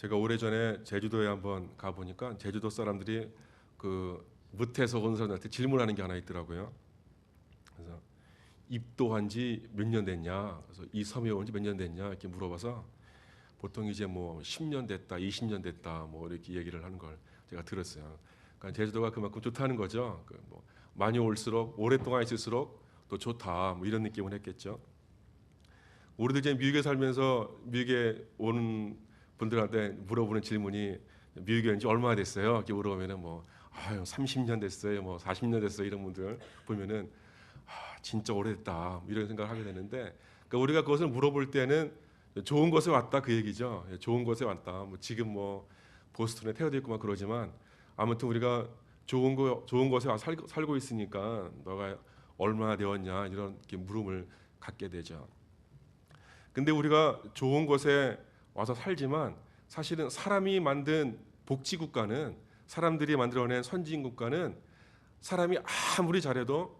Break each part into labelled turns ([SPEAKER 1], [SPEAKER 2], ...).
[SPEAKER 1] 제가 오래전에 제주도에 한번 가보니까 제주도 사람들이 그 무태에서 온 사람들한테 질문하는 게 하나 있더라고요. 그래서 입도한 지 몇 년 됐냐, 그래서 이 섬에 온 지 몇 년 됐냐 이렇게 물어봐서 보통 이제 뭐 10년 됐다, 20년 됐다 뭐 이렇게 얘기를 하는 걸 제가 들었어요. 그러니까 제주도가 그만큼 좋다는 거죠. 그뭐 많이 올수록 오랫동안 있을수록 또 좋다 뭐 이런 느낌을 했겠죠. 우리들 이제 미국에 살면서 미국에 오는 분들한테 물어보는 질문이 미국에 온 지 얼마나 됐어요? 이렇게 물어보면은 뭐 30년 됐어요, 뭐 40년 됐어요 이런 분들 보면은 진짜 오래됐다 뭐 이런 생각을 하게 되는데, 그러니까 우리가 그것을 물어볼 때는 좋은 곳에 왔다 그 얘기죠. 좋은 곳에 왔다. 뭐 지금 뭐 보스턴에 태어져 있고 막 그러지만 아무튼 우리가 좋은 곳에 와 살고 있으니까 너가 얼마나 되었냐 이런 물음을 갖게 되죠. 근데 우리가 좋은 곳에 와서 살지만 사실은 사람이 만든 복지 국가는, 사람들이 만들어낸 선진 국가는 사람이 아무리 잘해도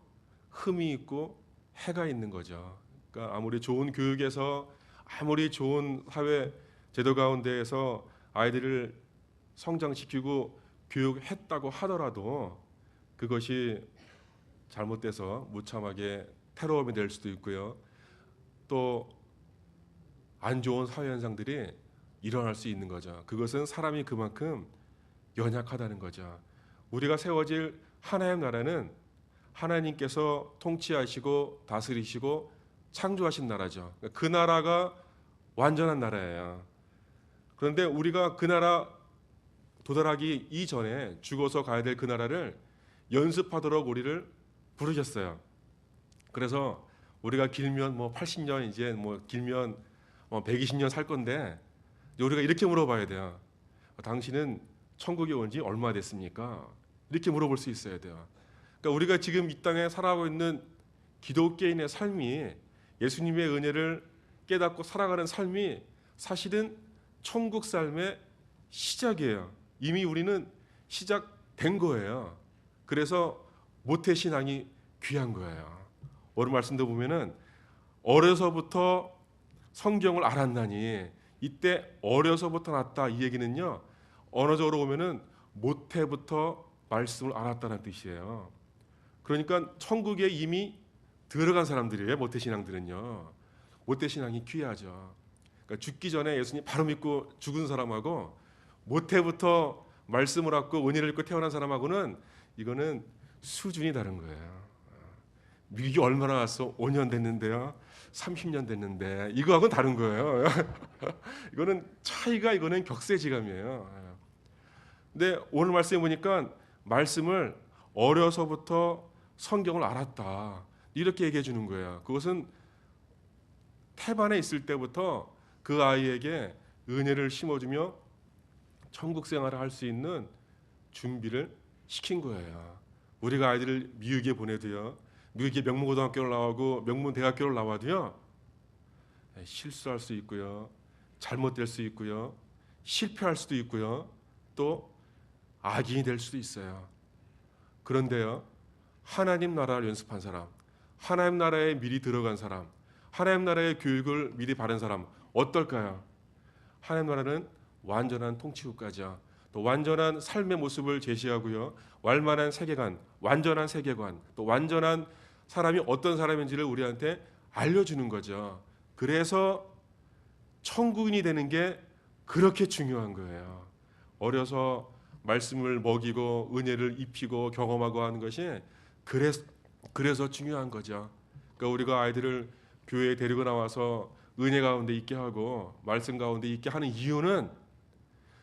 [SPEAKER 1] 흠이 있고 해가 있는 거죠. 그러니까 아무리 좋은 교육에서, 아무리 좋은 사회 제도 가운데에서 아이들을 성장시키고 교육했다고 하더라도 그것이 잘못돼서 무참하게 테러범이 될 수도 있고요. 또 안 좋은 사회 현상들이 일어날 수 있는 거죠. 그것은 사람이 그만큼 연약하다는 거죠. 우리가 세워질 하나님 나라는 하나님께서 통치하시고 다스리시고 창조하신 나라죠. 그 나라가 완전한 나라예요. 그런데 우리가 그 나라 도달하기 이전에 죽어서 가야 될 그 나라를 연습하도록 우리를 부르셨어요. 그래서 우리가 길면 뭐 80년, 이제 뭐 길면 120년 살 건데 우리가 이렇게 물어봐야 돼요. 당신은 천국에 온 지 얼마 됐습니까? 이렇게 물어볼 수 있어야 돼요. 그러니까 우리가 지금 이 땅에 살아가고 있는 기독교인의 삶이, 예수님의 은혜를 깨닫고 살아가는 삶이 사실은 천국 삶의 시작이에요. 이미 우리는 시작된 거예요. 그래서 모태신앙이 귀한 거예요. 오늘 말씀도 보면은 어려서부터 성경을 알았나니, 이때 어려서부터 났다 이 얘기는요, 언어적으로 보면은 모태부터 말씀을 알았다는 뜻이에요. 그러니까 천국에 이미 들어간 사람들이에요. 모태신앙들은요. 모태신앙이 귀하죠. 그러니까 죽기 전에 예수님 바로 믿고 죽은 사람하고 모태부터 말씀을 얻고 은혜를 입고 태어난 사람하고는 이거는 수준이 다른 거예요. 미국이 얼마나 왔어? 5년 됐는데요. 30년 됐는데 이거하고는 다른 거예요. 이거는 차이가, 이거는 격세지감이에요. 근데 오늘 말씀해 보니까 말씀을 어려서부터 성경을 알았다 이렇게 얘기해 주는 거예요. 그것은 태반에 있을 때부터 그 아이에게 은혜를 심어주며 천국 생활을 할 수 있는 준비를 시킨 거예요. 우리가 아이들을 미국에 보내도요, 미국의 명문고등학교를 나오고 명문대학교를 나와도요, 실수할 수 있고요, 잘못될 수 있고요, 실패할 수도 있고요, 또 악인이 될 수도 있어요. 그런데요, 하나님 나라를 연습한 사람, 하나님 나라에 미리 들어간 사람, 하나님 나라의 교육을 미리 받은 사람 어떨까요? 하나님 나라는 완전한 통치국가죠. 또 완전한 삶의 모습을 제시하고요, 완만한 세계관, 완전한 세계관, 또 완전한 사람이 어떤 사람인지를 우리한테 알려주는 거죠. 그래서 천국인이 되는 게 그렇게 중요한 거예요. 어려서 말씀을 먹이고 은혜를 입히고 경험하고 하는 것이 그래서 중요한 거죠. 그러니까 우리가 아이들을 교회에 데리고 나와서 은혜 가운데 있게 하고 말씀 가운데 있게 하는 이유는,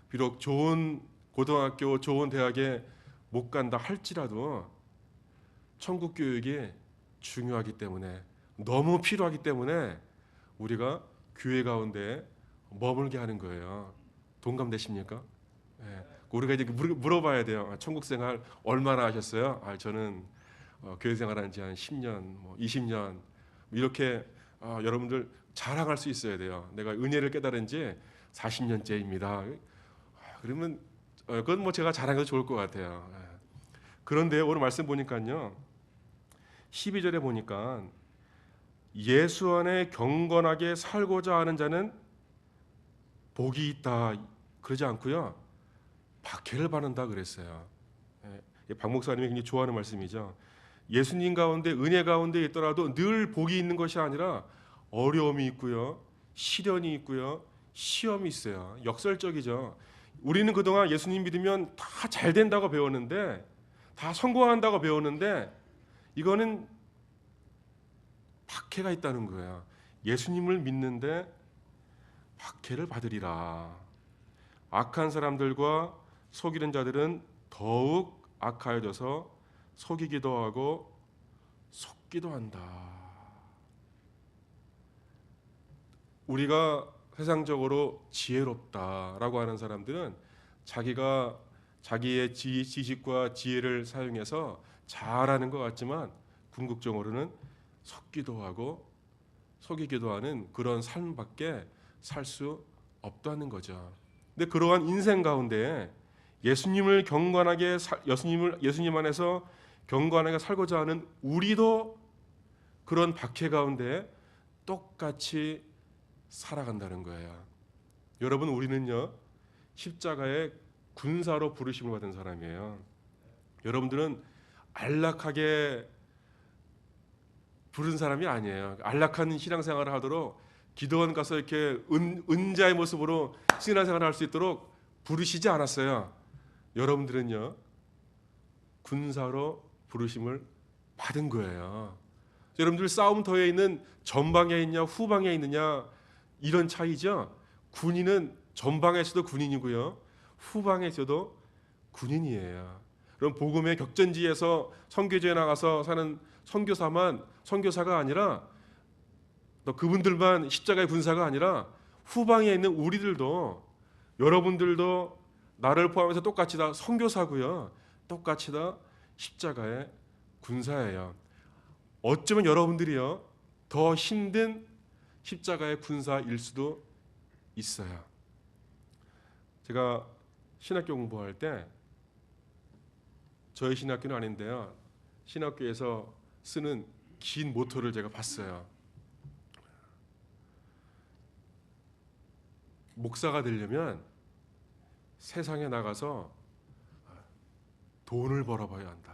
[SPEAKER 1] 비록 좋은 고등학교, 좋은 대학에 못 간다 할지라도 천국 교육이 중요하기 때문에, 너무 필요하기 때문에 우리가 교회 가운데 머물게 하는 거예요. 동감되십니까? 네. 우리가 이제 물어봐야 돼요. 천국 생활 얼마나 하셨어요? 저는 교회 생활한 지 한 10년, 뭐 20년 이렇게 여러분들 자랑할 수 있어야 돼요. 내가 은혜를 깨달은 지 40년째입니다. 그러면 그건 뭐 제가 자랑해도 좋을 것 같아요. 그런데 오늘 말씀 보니까요, 12절에 보니까 예수 안에 경건하게 살고자 하는 자는 복이 있다 그러지 않고요. 박해를 받는다 그랬어요. 박 목사님이 굉장히 좋아하는 말씀이죠. 예수님 가운데 은혜 가운데 있더라도 늘 복이 있는 것이 아니라 어려움이 있고요. 시련이 있고요. 시험이 있어요. 역설적이죠. 우리는 그동안 예수님 믿으면 다 잘 된다고 배웠는데 다 성공한다고 배웠는데 이거는 박해가 있다는 거예요. 예수님을 믿는데 박해를 받으리라. 악한 사람들과 속이는 자들은 더욱 악하여져서 속이기도 하고 속기도 한다. 우리가 세상적으로 지혜롭다라고 하는 사람들은 자기가 자기의 지식과 지혜를 사용해서 잘하는 것 같지만 궁극적으로는 속기도 하고 속이기도 하는 그런 삶밖에 살 수 없다는 거죠. 근데 그러한 인생 가운데 예수님을 경건하게 예수님 안에서 경건하게 살고자 하는 우리도 그런 박해 가운데 똑같이 살아간다는 거예요. 여러분, 우리는요 십자가의 군사로 부르심을 받은 사람이에요. 여러분들은 안락하게 부른 사람이 아니에요. 안락한 신앙생활을 하도록 기도원 가서 이렇게 은자의 모습으로 신앙생활을 할 수 있도록 부르시지 않았어요. 여러분들은요 군사로 부르심을 받은 거예요. 여러분들 싸움터에 있는 전방에 있냐 후방에 있느냐 이런 차이죠. 군인은 전방에서도 군인이고요 후방에서도 군인이에요. 그럼 복음의 격전지에서 선교지에 나가서 사는 선교사가 아니라 또 그분들만 십자가의 군사가 아니라 후방에 있는 우리들도 여러분들도 나를 포함해서 똑같이 다 선교사고요. 똑같이 다 십자가의 군사예요. 어쩌면 여러분들이요 더 힘든 십자가의 군사일 수도 있어요. 제가 신학교 공부할 때 저희 신학교는 아닌데요. 신학교에서 쓰는 긴 모토를 제가 봤어요. 목사가 되려면 세상에 나가서 돈을 벌어봐야 한다.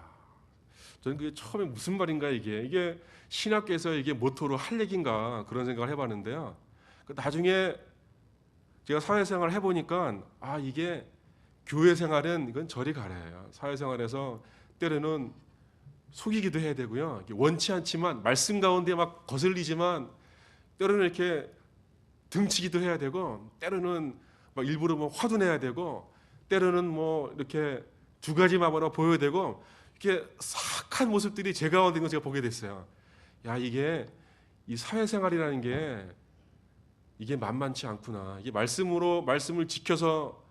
[SPEAKER 1] 저는 그게 처음에 무슨 말인가 이게 신학교에서 이게 모토로 할 얘기인가 그런 생각을 해봤는데요. 나중에 제가 사회생활을 해보니까 이게 교회 생활은 이건 저리 가래요. 사회생활에서 때로는 속이기도 해야 되고요. 원치 않지만 말씀 가운데 막 거슬리지만 때로는 이렇게 등치기도 해야 되고 때로는 막 일부러 뭐 화도 내야 되고 때로는 뭐 이렇게 두 가지 마음으로 보여야 되고 이렇게 사악한 모습들이 제 가운데 있는 걸 제가 보게 됐어요. 이게 이 사회생활이라는 게 이게 만만치 않구나. 이게 말씀을 지켜서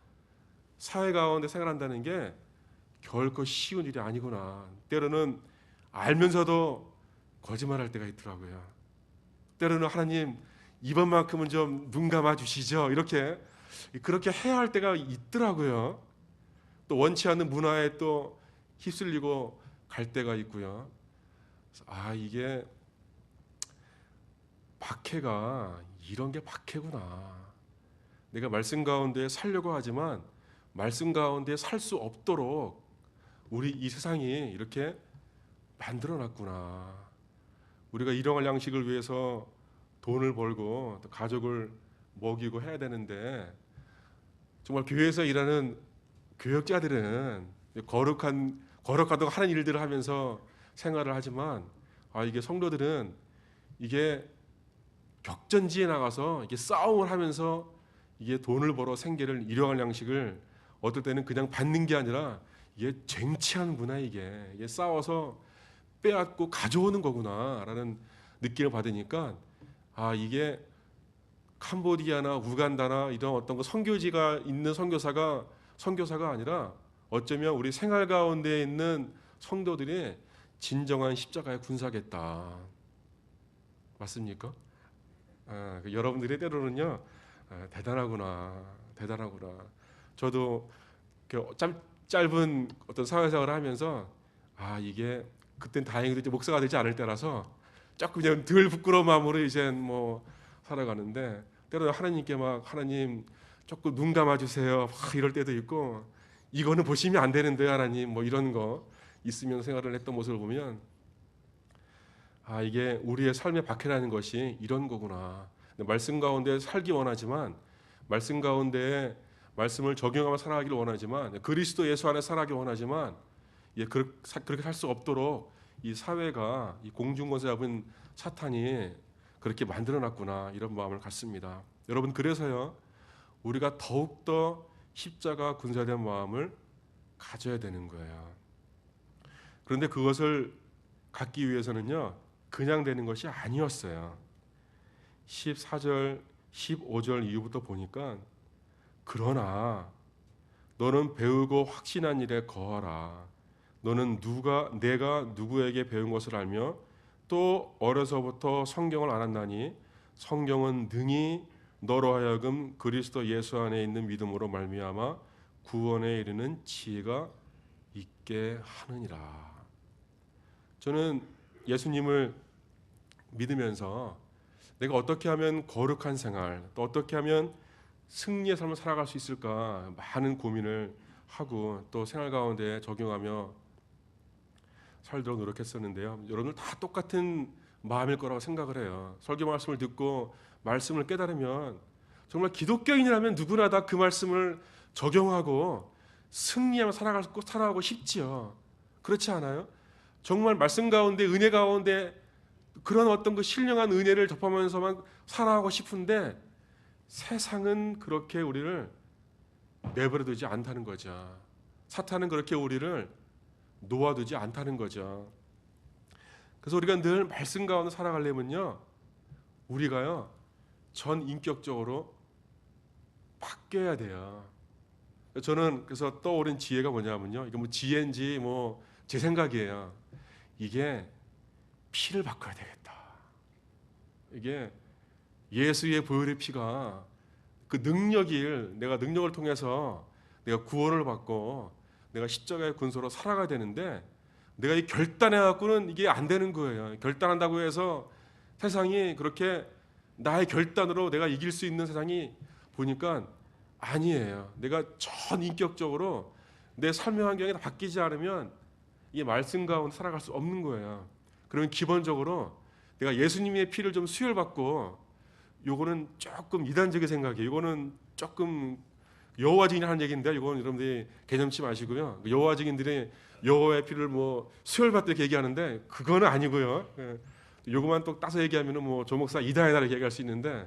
[SPEAKER 1] 사회 가운데 생활한다는 게 결코 쉬운 일이 아니구나. 때로는 알면서도 거짓말할 때가 있더라고요. 때로는 하나님 이번만큼은 좀 눈 감아 주시죠. 그렇게 해야 할 때가 있더라고요. 또 원치 않는 문화에 또 휩쓸리고 갈 때가 있고요. 이게 박해가 이런 게 박해구나. 내가 말씀 가운데 살려고 하지만 말씀 가운데 살 수 없도록 우리 이 세상이 이렇게 만들어놨구나. 우리가 일용할 양식을 위해서 돈을 벌고 또 가족을 먹이고 해야 되는데 정말 교회에서 일하는 교역자들은 거룩하다고 하는 일들을 하면서 생활을 하지만 이게 성도들은 이게 격전지에 나가서 이게 싸움을 하면서 이게 돈을 벌어 생계를 일용할 양식을 어떨 때는 그냥 받는 게 아니라 이게 쟁취하는구나. 이게 싸워서 빼앗고 가져오는 거구나라는 느낌을 받으니까 이게 캄보디아나 우간다나 이런 어떤 거 선교지가 있는 선교사가 아니라 어쩌면 우리 생활 가운데 있는 성도들이 진정한 십자가의 군사겠다. 맞습니까? 여러분들이 때로는요 대단하구나. 저도 짧은 어떤 사회생활을 하면서 이게 그땐 다행히도 이제 목사가 되지 않을 때라서 자꾸 그냥 덜 부끄러운 마음으로 이제 뭐 살아가는데 때로는 하나님께 하나님 조금 눈 감아주세요 이럴 때도 있고, 이거는 보시면 안 되는데 하나님 뭐 이런 거 있으면 생활을 했던 모습을 보면 이게 우리의 삶의 박해라는 것이 이런 거구나. 말씀 가운데 살기 원하지만, 말씀 가운데 말씀을 적용하며 살아가기를 원하지만, 그리스도 예수 안에 살아가기 원하지만 그렇게 살 수 없도록 이 사회가, 이 공중권세 잡은 사탄이 그렇게 만들어놨구나, 이런 마음을 갖습니다. 여러분, 그래서요 우리가 더욱더 십자가 군사된 마음을 가져야 되는 거예요. 그런데 그것을 갖기 위해서는요 그냥 되는 것이 아니었어요. 14절 15절 이후부터 보니까, 그러나 너는 배우고 확신한 일에 거하라. 너는 내가 누구에게 배운 것을 알며 또 어려서부터 성경을 알았나니 성경은 능히 너로 하여금 그리스도 예수 안에 있는 믿음으로 말미암아 구원에 이르는 지혜가 있게 하느니라. 저는 예수님을 믿으면서 내가 어떻게 하면 거룩한 생활, 또 어떻게 하면 승리의 삶을 살아갈 수 있을까 많은 고민을 하고 또 생활 가운데 적용하며 살도록 노력했었는데요. 여러분들 다 똑같은 마음일 거라고 생각을 해요. 설교 말씀을 듣고 말씀을 깨달으면 정말 기독교인이라면 누구나 다 그 말씀을 적용하고 승리하며 살아가고 싶지요. 그렇지 않아요? 정말 말씀 가운데, 은혜 가운데 그런 어떤 그 신령한 은혜를 접하면서만 살아가고 싶은데 세상은 그렇게 우리를 내버려두지 않다는 거죠. 사탄은 그렇게 우리를 놓아두지 않다는 거죠. 그래서 우리가 늘 말씀 가운데 살아가려면요 우리가요 전 인격적으로 바뀌어야 돼요. 저는 그래서 떠오른 지혜가 뭐냐면요, 이게 뭐 지혜인지 뭐 제 생각이에요. 이게 피를 바꿔야 되겠다. 이게 예수의 보혈의 피가 그 내가 능력을 통해서 내가 구원을 받고 내가 십자가의 군소로 살아가야 되는데, 내가 이 결단해 갖고는 이게 안 되는 거예요. 결단한다고 해서 세상이 그렇게 나의 결단으로 내가 이길 수 있는 세상이 보니까 아니에요. 내가 전 인격적으로 내 삶의 환경이 다 바뀌지 않으면 이 말씀 가운데 살아갈 수 없는 거예요. 그러면 기본적으로 내가 예수님의 피를 좀 수혈받고, 요거는 조금 이단적인 생각이에요. 이거는 조금 여호와 증인 하는 얘기인데, 이건 여러분들이 개념치 마시고요. 여호와 증인들이 여호와의 피를 뭐 수혈받다 이렇게 얘기하는데 그거는 아니고요. 요거만 또 따서 얘기하면은 뭐 조목사 이단이다 이렇게 얘기할 수 있는데,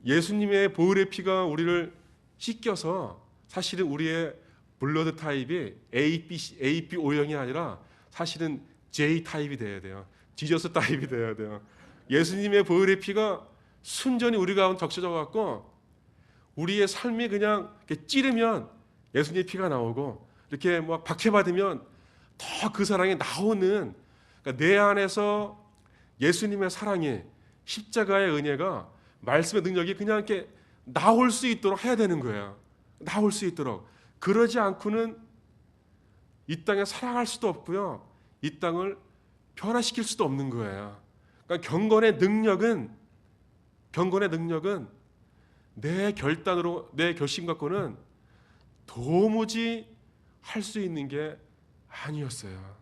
[SPEAKER 1] 예수님의 보혈의 피가 우리를 씻겨서 사실은 우리의 블러드 타입이 AB O형이 아니라 사실은 J 타입이 돼야 돼요. 지저스 타입이 돼야 돼요. 예수님의 보혈의 피가 순전히 우리 가운데 적셔져 갖고 우리의 삶이 그냥 이렇게 찌르면 예수님의 피가 나오고, 이렇게 막 박해받으면 더 그 사랑이 나오는, 그러니까 내 안에서 예수님의 사랑이, 십자가의 은혜가, 말씀의 능력이 그냥 이렇게 나올 수 있도록 해야 되는 거예요. 나올 수 있도록. 그러지 않고는 이 땅에 살아갈 수도 없고요, 이 땅을 변화시킬 수도 없는 거예요. 그러니까 경건의 능력은 내 결단으로, 내 결심 갖고는 도무지 할 수 있는 게 아니었어요.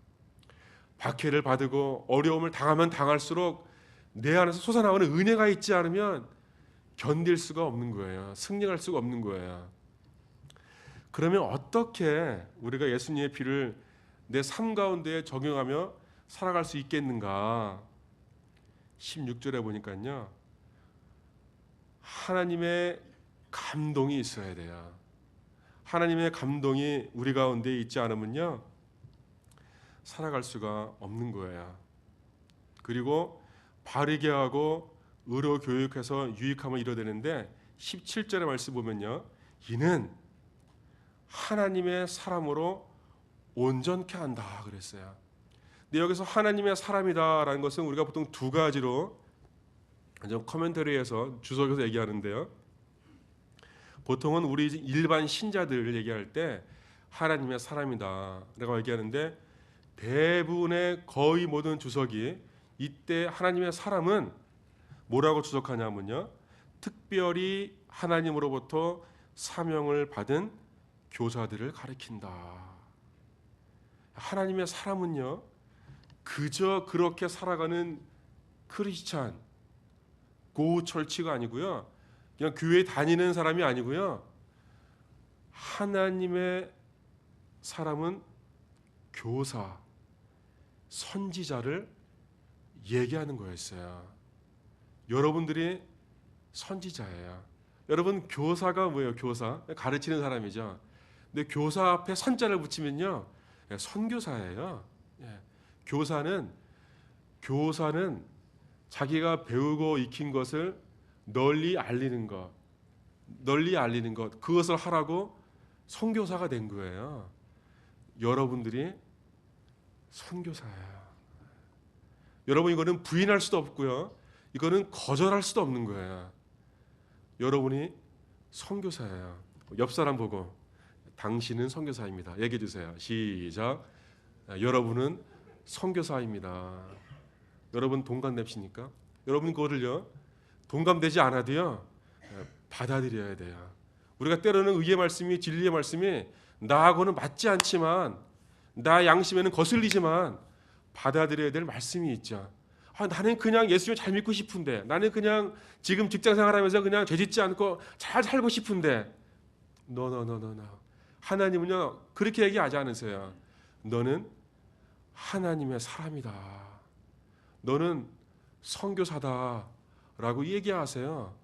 [SPEAKER 1] 박해를 받고 어려움을 당하면 당할수록 내 안에서 솟아나오는 은혜가 있지 않으면 견딜 수가 없는 거예요. 승리할 수가 없는 거예요. 그러면 어떻게 우리가 예수님의 피를 내 삶 가운데 적용하며 살아갈 수 있겠는가? 16절에 보니까요, 하나님의 감동이 있어야 돼요. 하나님의 감동이 우리 가운데 있지 않으면요 살아갈 수가 없는 거예요. 그리고 바르게 하고 의로 교육해서 유익함을 이뤄내는데 17절의 말씀 보면요, 이는 하나님의 사람으로 온전케 한다 그랬어요. 근데 여기서 하나님의 사람이다라는 것은 우리가 보통 두 가지로 커멘터리에서 주석에서 얘기하는데요, 보통은 우리 일반 신자들을 얘기할 때 하나님의 사람이다라고 얘기하는데, 대부분의 거의 모든 주석이 이때 하나님의 사람은 뭐라고 주석하냐면요, 특별히 하나님으로부터 사명을 받은 교사들을 가리킨다. 하나님의 사람은요, 그저 그렇게 살아가는 크리스찬, 고철치가 아니고요, 그냥 교회 다니는 사람이 아니고요, 하나님의 사람은 교사, 선지자를 얘기하는 거였어요. 여러분들이 선지자예요. 여러분, 교사가 뭐예요? 교사, 가르치는 사람이죠. 근데 교사 앞에 선자를 붙이면요, 선교사예요. 교사는 자기가 배우고 익힌 것을 널리 알리는 것, 그것을 하라고 선교사가 된 거예요. 여러분들이 선교사예요. 여러분, 이거는 부인할 수도 없고요, 이거는 거절할 수도 없는 거예요. 여러분이 선교사예요. 옆 사람 보고 당신은 선교사입니다. 얘기해 주세요. 시작. 여러분은 선교사입니다. 여러분 동감되십니까? 여러분 그거를요, 동감되지 않아도요, 받아들여야 돼요. 우리가 때로는 의의 말씀이, 진리의 말씀이 나하고는 맞지 않지만, 나 양심에는 거슬리지만 받아들여야 될 말씀이 있죠. 나는 그냥 예수님 잘 믿고 싶은데, 나는 그냥 지금 직장 생활하면서 그냥 죄짓지 않고 잘 살고 싶은데, no. 하나님은요, 그렇게 얘기하지 않으세요. 너는 하나님의 사람이다. 너는 선교사다라고 얘기하세요.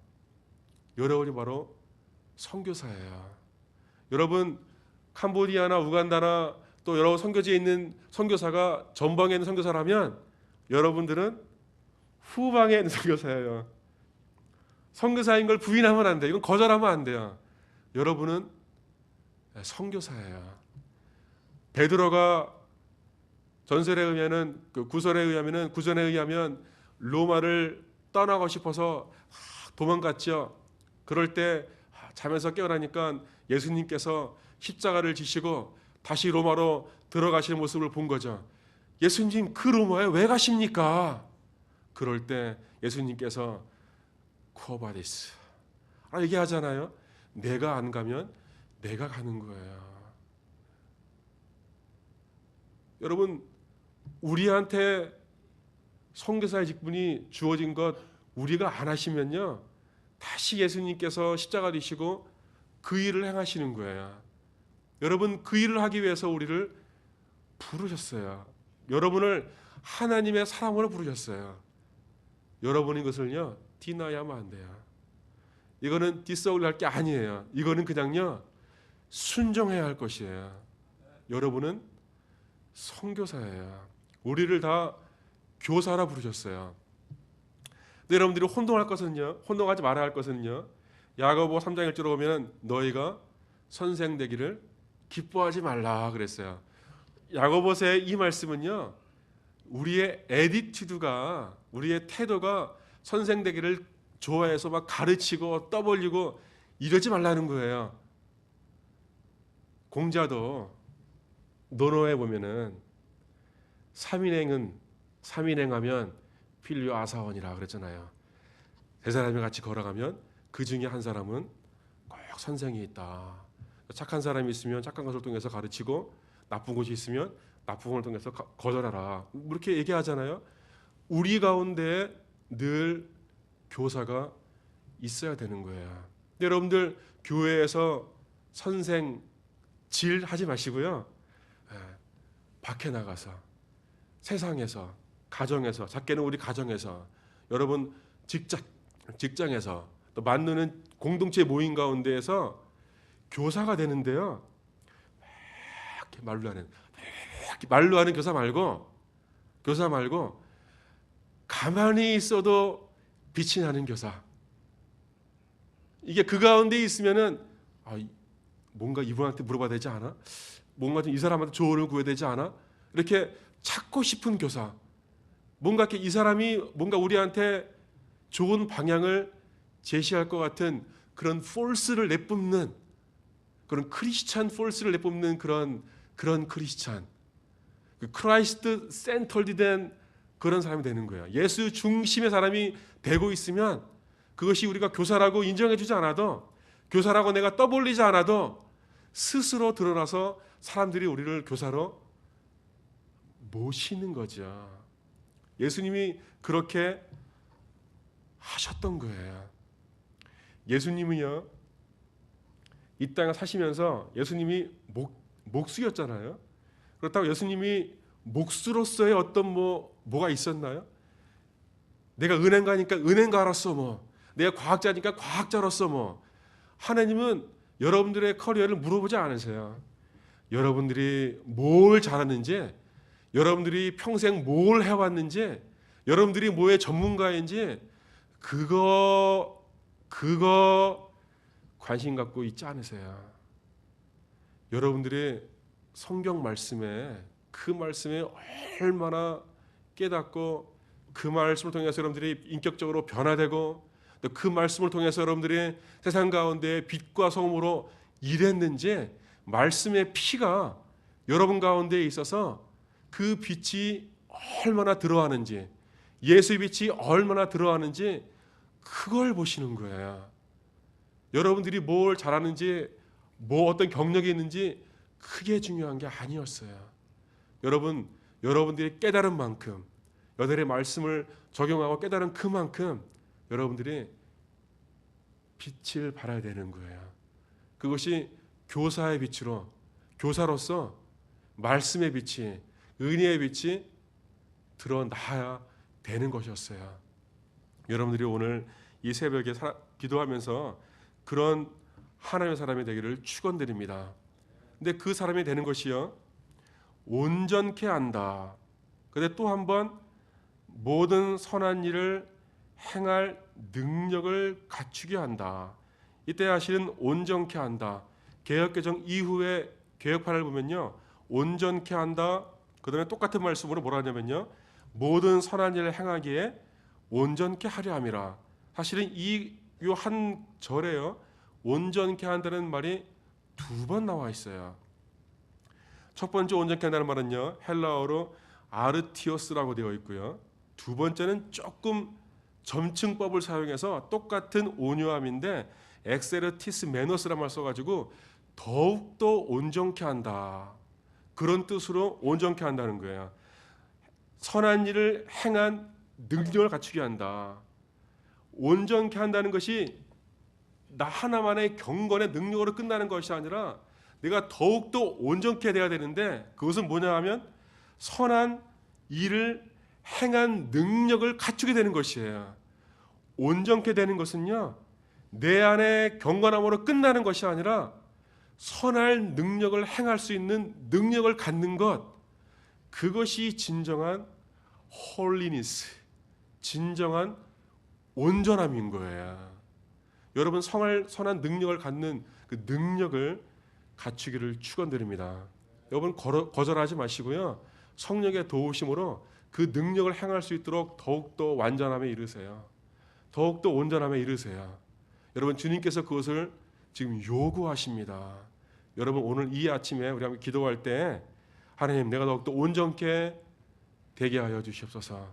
[SPEAKER 1] 여러분이 바로 선교사예요. 여러분, 캄보디아나 우간다나 또 여러 선교지에 있는 선교사가 전방에 있는 선교사라면, 여러분들은 후방에 있는 선교사예요. 선교사인 걸 부인하면 안 돼요. 이건 거절하면 안 돼요. 여러분은 선교사예요. 베드로가 전설에 의하면은, 구전에 의하면 로마를 떠나고 싶어서 도망갔죠. 그럴 때 잠에서 깨어나니까 예수님께서 십자가를 지시고 다시 로마로 들어가시는 모습을 본 거죠. 예수님, 그 로마에 왜 가십니까? 그럴 때 예수님께서 쿠어바디스 얘기하잖아요. 내가 안 가면 내가 가는 거예요. 여러분, 우리한테 선교사의 직분이 주어진 것 우리가 안 하시면요, 다시 예수님께서 십자가 지시고 그 일을 행하시는 거예요. 여러분, 그 일을 하기 위해서 우리를 부르셨어요. 여러분을 하나님의 사람으로 부르셨어요. 여러분이 이것을요, 디나이하면 안 돼요. 이거는 디서울리 할 게 아니에요. 이거는 그냥요, 순종해야 할 것이에요. 여러분은 선교사예요. 우리를 다 교사라 부르셨어요. 근데 여러분들이 혼동하지 말아야 할 것은요, 야고보 3장 1절로 보면 너희가 선생 되기를 기뻐하지 말라 그랬어요. 야고보서의 이 말씀은요, 우리의 애티튜드가, 우리의 태도가 선생 되기를 좋아해서 막 가르치고 떠벌리고 이러지 말라는 거예요. 공자도 논어에 보면은 삼인행하면 필요 아사원이라 그랬잖아요. 세 사람이 같이 걸어가면 그 중에 한 사람은 꼭 선생이 있다. 착한 사람이 있으면 착한 것을 통해서 가르치고, 나쁜 것이 있으면 나쁜 것을 통해서 거절하라. 이렇게 얘기하잖아요. 우리 가운데 늘 교사가 있어야 되는 거예요. 근데 여러분들, 교회에서 선생질 하지 마시고요, 밖에 나가서 세상에서, 가정에서, 작게는 우리 가정에서, 여러분 직장에서, 또 만나는 공동체 모임 가운데에서 교사가 되는데요, 이렇게 말로 하는 교사 말고 가만히 있어도 빛이 나는 교사. 이게 그 가운데 있으면은 뭔가 이분한테 물어봐야 되지 않아? 뭔가 좀 이 사람한테 조언을 구해야 되지 않아? 이렇게 찾고 싶은 교사. 뭔가 이렇게 이 사람이 뭔가 우리한테 좋은 방향을 제시할 것 같은 그런 폴스를 내뿜는, 그런 크리스찬 폴스를 내뿜는 그런 크리스찬, 크라이스트 센터드 된 그런 사람이 되는 거예요. 예수 중심의 사람이 되고 있으면 그것이 우리가 교사라고 인정해주지 않아도, 교사라고 내가 떠벌리지 않아도 스스로 드러나서 사람들이 우리를 교사로 모시는 거죠. 예수님이 그렇게 하셨던 거예요. 예수님은요, 이 땅에 사시면서 예수님이 목수였잖아요. 그렇다고 예수님이 목수로서의 어떤 뭐가 있었나요? 내가 은행가니까 은행가로서 내가 과학자니까 과학자로서 하나님은 여러분들의 커리어를 물어보지 않으세요. 여러분들이 뭘 잘하는지, 여러분들이 평생 뭘 해왔는지, 여러분들이 뭐의 전문가인지 그거 관심 갖고 있지 않으세요. 여러분들이 성경 말씀에, 그 말씀에 얼마나 깨닫고 그 말씀을 통해서 여러분들이 인격적으로 변화되고 또 그 말씀을 통해서 여러분들이 세상 가운데 빛과 소금으로 일했는지, 말씀의 피가 여러분 가운데 있어서 그 빛이 얼마나 들어가는지, 예수의 빛이 얼마나 들어가는지 그걸 보시는 거예요. 여러분들이 뭘 잘하는지, 어떤 경력이 있는지 크게 중요한 게 아니었어요. 여러분들이 깨달은 만큼, 여들의 말씀을 적용하고 깨달은 그만큼 여러분들이 빛을 발해야 되는 거예요. 그것이 교사의 빛으로, 교사로서 말씀의 빛이, 은혜의 빛이 드러나야 되는 것이었어요. 여러분들이 오늘 이 새벽에 기도하면서 그런 하나님의 사람이 되기를 축원드립니다. 근데 그 사람이 되는 것이요, 온전케 한다. 근데 또 한 번 모든 선한 일을 행할 능력을 갖추게 한다. 이때 하시는 온전케 한다. 개역개정 이후에 개역판을 보면요, 온전케 한다. 그 다음에 똑같은 말씀으로 뭐라 하냐면요, 모든 선한 일을 행하기에 온전케 하려 함이라. 사실은 이 한 절에요, 온전케 한다는 말이 2번 나와 있어요. 첫 번째 온전케 한다는 말은요, 헬라어로 아르티오스라고 되어 있고요. 두 번째는 조금 점층법을 사용해서 똑같은 온유함인데 엑세르티스 메노스란 말 써가지고 더욱더 온전케 한다. 그런 뜻으로 온전케 한다는 거예요. 선한 일을 행한 능력을 갖추게 한다. 온전케 한다는 것이 나 하나만의 경건의 능력으로 끝나는 것이 아니라 내가 더욱더 온전케 돼야 되는데, 그것은 뭐냐 하면 선한 일을 행한 능력을 갖추게 되는 것이에요. 온전케 되는 것은요, 내 안에 경건함으로 끝나는 것이 아니라 선할 능력을 행할 수 있는 능력을 갖는 것, 그것이 진정한 홀리니스, 진정한 온전함인 거예요. 여러분, 선한 능력을 갖는 그 능력을 갖추기를 축원드립니다. 여러분, 거절하지 마시고요, 성령의 도우심으로 그 능력을 행할 수 있도록 더욱더 완전함에 이르세요. 더욱더 온전함에 이르세요. 여러분, 주님께서 그것을 지금 요구하십니다. 여러분, 오늘 이 아침에 우리 한번 기도할 때, 하나님, 내가 더욱더 온전케 되게 하여 주시옵소서.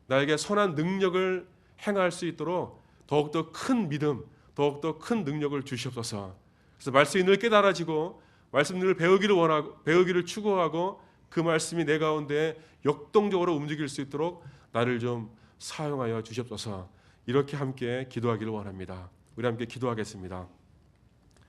[SPEAKER 1] 나에게 선한 능력을 행할 수 있도록 더욱더 큰 믿음, 더욱더 큰 능력을 주시옵소서. 그래서 말씀이 늘 깨달아지고 말씀을 배우기를 추구하고 그 말씀이 내 가운데 역동적으로 움직일 수 있도록 나를 좀 사용하여 주시옵소서. 이렇게 함께 기도하기를 원합니다. 우리 함께 기도하겠습니다.